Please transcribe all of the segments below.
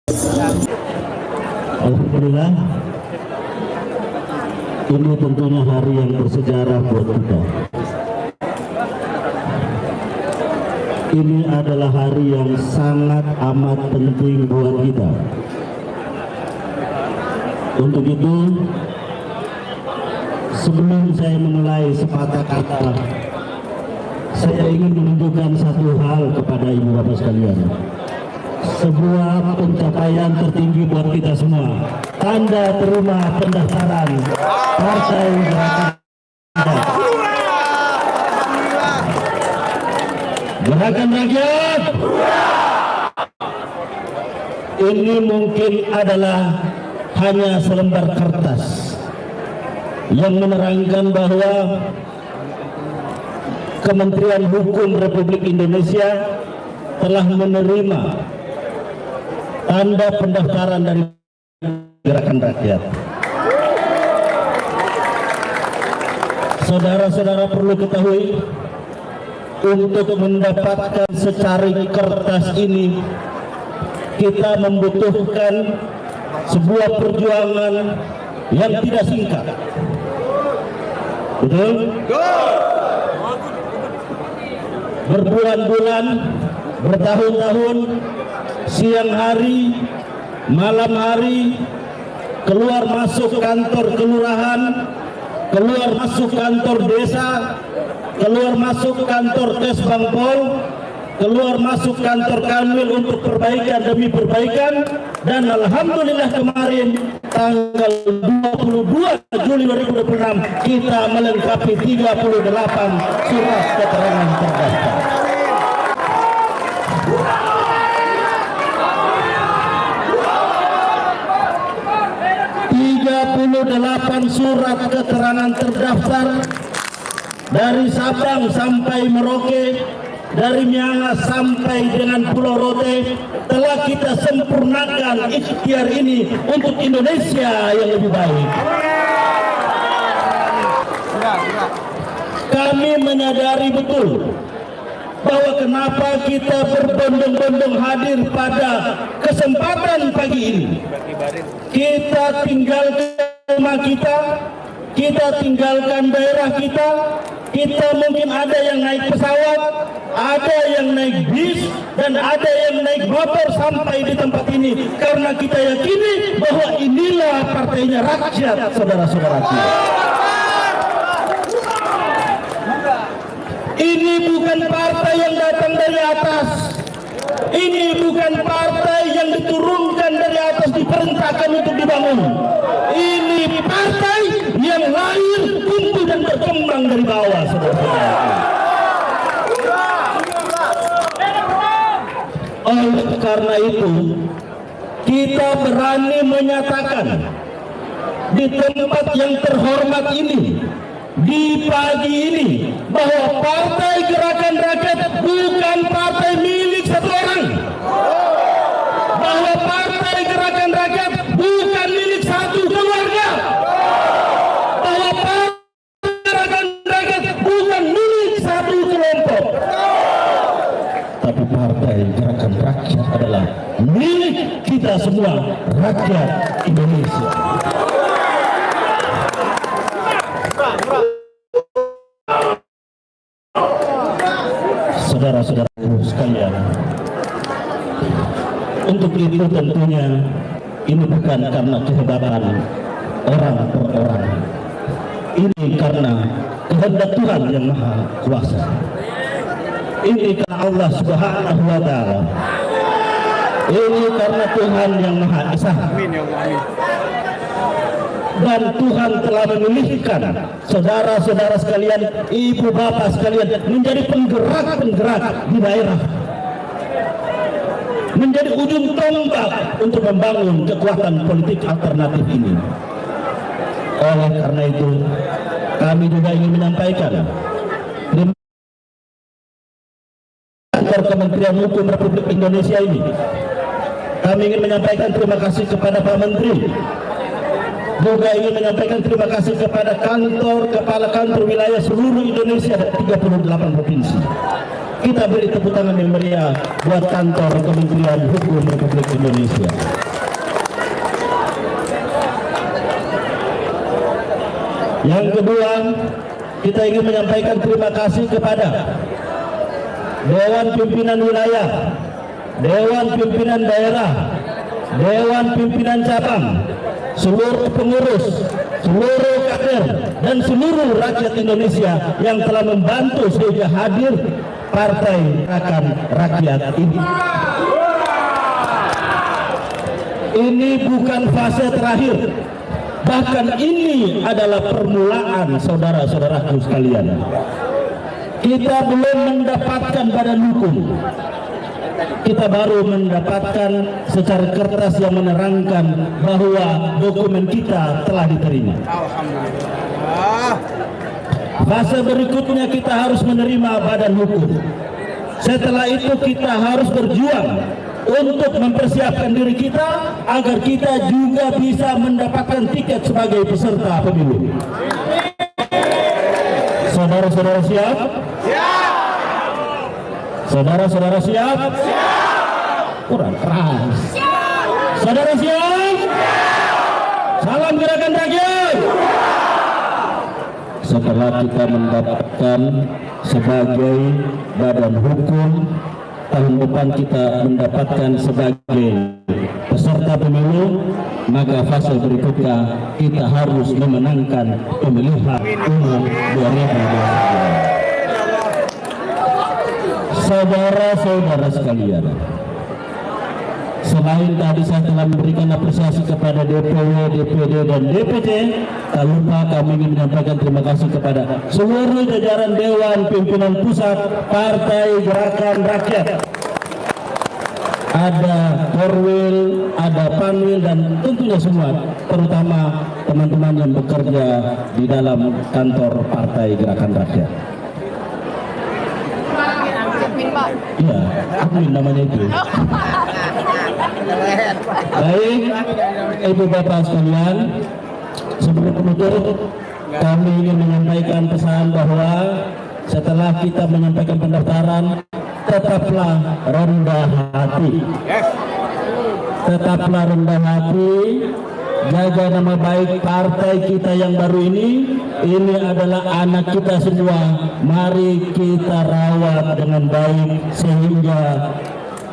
Alhamdulillah, ini tentunya hari yang bersejarah buat kita. Ini adalah hari yang sangat amat penting buat kita. Untuk itu, sebelum saya memulai sepatah kata, saya ingin menunjukkan satu hal kepada ibu bapak sekalian. Sebuah pencapaian tertinggi buat kita semua. Tanda terima pendaftaran Partai Gerakan Rakyat. Ini mungkin adalah hanya selembar kertas yang menerangkan bahwa Kementerian Hukum Republik Indonesia telah menerima tanda pendaftaran dari Gerakan Rakyat. Saudara-saudara perlu ketahui, untuk mendapatkan secari kertas ini kita membutuhkan sebuah perjuangan yang tidak singkat. Betul? Berbulan-bulan, bertahun-tahun, siang hari, malam hari, keluar masuk kantor kelurahan, keluar masuk kantor desa, keluar masuk kantor Kesbangpol, keluar masuk kantor Kanwil untuk perbaikan demi perbaikan, dan alhamdulillah kemarin tanggal 22 Juli 2026 kita melengkapi 38 surat keterangan terdaftar. 38 surat keterangan terdaftar dari Sabang sampai Merauke, dari Miangas sampai dengan Pulau Rote telah kita sempurnakan ikhtiar ini untuk Indonesia yang lebih baik. Kami menyadari betul bahwa kenapa kita berbondong-bondong hadir pada kesempatan pagi ini. Kita tinggalkan rumah kita tinggalkan daerah kita mungkin ada yang naik pesawat, ada yang naik bis, dan ada yang naik motor sampai di tempat ini. Karena kita yakini bahwa inilah partainya rakyat, saudara-saudara kita. Ini bukan partai yang datang dari atas. Ini bukan partai yang diturunkan dari atas, diperintahkan untuk dibangun. Ini partai yang lahir, tumbuh dan berkembang dari bawah, saudara-saudara. Oleh karena itu, kita berani menyatakan di tempat yang terhormat ini, di pagi ini, bahwa Partai Gerakan Rakyat bukan partai milik satu orang. Bahwa Partai Gerakan Rakyat bukan milik satu keluarga. Bahwa Partai Gerakan Rakyat bukan milik satu kelompok. Tapi Partai Gerakan Rakyat adalah milik kita semua, rakyat Indonesia. Saudara-saudara sekalian, untuk itu tentunya ini bukan karena kehebatan orang per orang. Ini karena kehendak Tuhan yang Maha Kuasa. Ini karena Allah Subhanahu wa Ta'ala. Ini karena Tuhan yang Maha Esa. Dan Tuhan telah memilihkan saudara-saudara sekalian, ibu bapak sekalian, menjadi penggerak-penggerak di daerah, menjadi ujung tombak untuk membangun kekuatan politik alternatif ini. Oleh karena itu, kami juga ingin menyampaikan kantor Kementerian Hukum Republik Indonesia ini, kami ingin menyampaikan terima kasih kepada Pak Menteri. Juga ingin menyampaikan terima kasih kepada kepala kantor wilayah seluruh Indonesia dan 38 provinsi. Kita beri tepuk tangan yang meriah buat kantor Kementerian Hukum Republik Indonesia. Yang kedua, kita ingin menyampaikan terima kasih kepada Dewan Pimpinan Wilayah, Dewan Pimpinan Daerah, Dewan Pimpinan Cabang, seluruh pengurus, seluruh kader, dan seluruh rakyat Indonesia yang telah membantu sehingga hadir Partai Gerakan Rakyat ini. Ini bukan fase terakhir, bahkan ini adalah permulaan, saudara-saudaraku sekalian. Kita belum mendapatkan badan hukum, kita baru mendapatkan secara kertas yang menerangkan bahwa dokumen kita telah diterima. Alhamdulillah. Fase berikutnya kita harus menerima badan hukum. Setelah itu kita harus berjuang untuk mempersiapkan diri kita agar kita juga bisa mendapatkan tiket sebagai peserta pemilu. Saudara-saudara siap? Siap. Saudara-saudara siap? Siap. Kurang keras. Siap. Saudara siap? Siap. Salam Gerakan Rakyat. Setelah kita mendapatkan sebagai badan hukum, tahun depan kita mendapatkan sebagai peserta pemilu, maka fase berikutnya kita harus memenangkan pemilihan umum 2022. Saudara-saudara sekalian, selain tadi saya telah memberikan apresiasi kepada DPW, DPD, dan DPC, tak lupa kami ingin menyampaikan terima kasih kepada seluruh jajaran Dewan Pimpinan Pusat Partai Gerakan Rakyat. Ada Korwil, ada Panwil, dan tentunya semua, terutama teman-teman yang bekerja di dalam kantor Partai Gerakan Rakyat. Iya, admin namanya itu. Baik, Ibu Bapak sekalian, sebelum penutup, kami ingin menyampaikan pesan bahwa setelah kita menyampaikan pendaftaran, tetaplah rendah hati. Tetaplah rendah hati, jaga nama baik partai kita yang baru ini. Ini adalah anak kita semua. Mari kita rawat dengan baik sehingga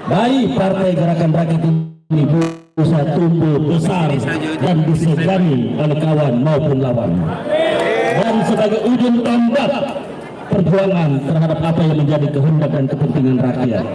baik Partai Gerakan Rakyat ini bisa tumbuh besar dan disegani oleh kawan maupun lawan. Dan sebagai ujung tombak perjuangan terhadap apa yang menjadi kehendak dan kepentingan rakyat,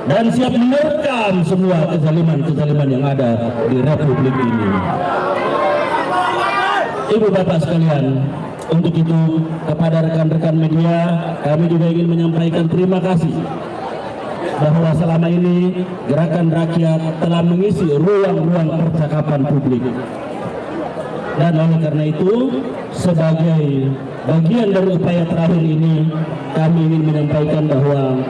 dan siap menerkam semua kezaliman-kezaliman yang ada di Republik ini. Ibu Bapak sekalian, untuk itu kepada rekan-rekan media, kami juga ingin menyampaikan terima kasih bahwa selama ini Gerakan Rakyat telah mengisi ruang-ruang percakapan publik. Dan oleh karena itu, sebagai bagian dari upaya terakhir ini, kami ingin menyampaikan bahwa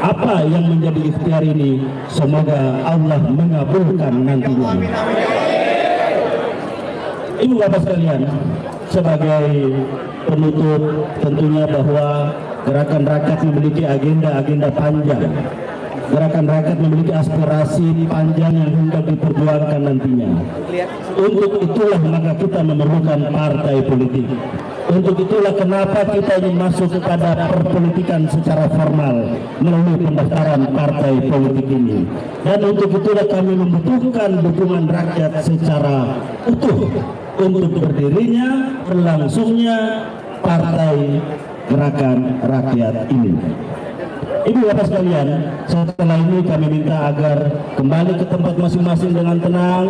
apa yang menjadi ikhtiar ini, semoga Allah mengabulkan nantinya. Ibu Bapak sekalian, sebagai penutup, tentunya bahwa Gerakan Rakyat memiliki agenda-agenda panjang. Gerakan Rakyat memiliki aspirasi panjang yang hendak diperjuangkan nantinya. Untuk itulah maka kita memerlukan partai politik. Untuk itulah kenapa kita ingin masuk kepada perpolitikan secara formal melalui pendaftaran partai politik ini. Dan untuk itulah kami membutuhkan dukungan rakyat secara utuh untuk berdirinya, berlangsungnya Partai Gerakan Rakyat ini. Ibu Bapak sekalian, setelah ini kami minta agar kembali ke tempat masing-masing dengan tenang,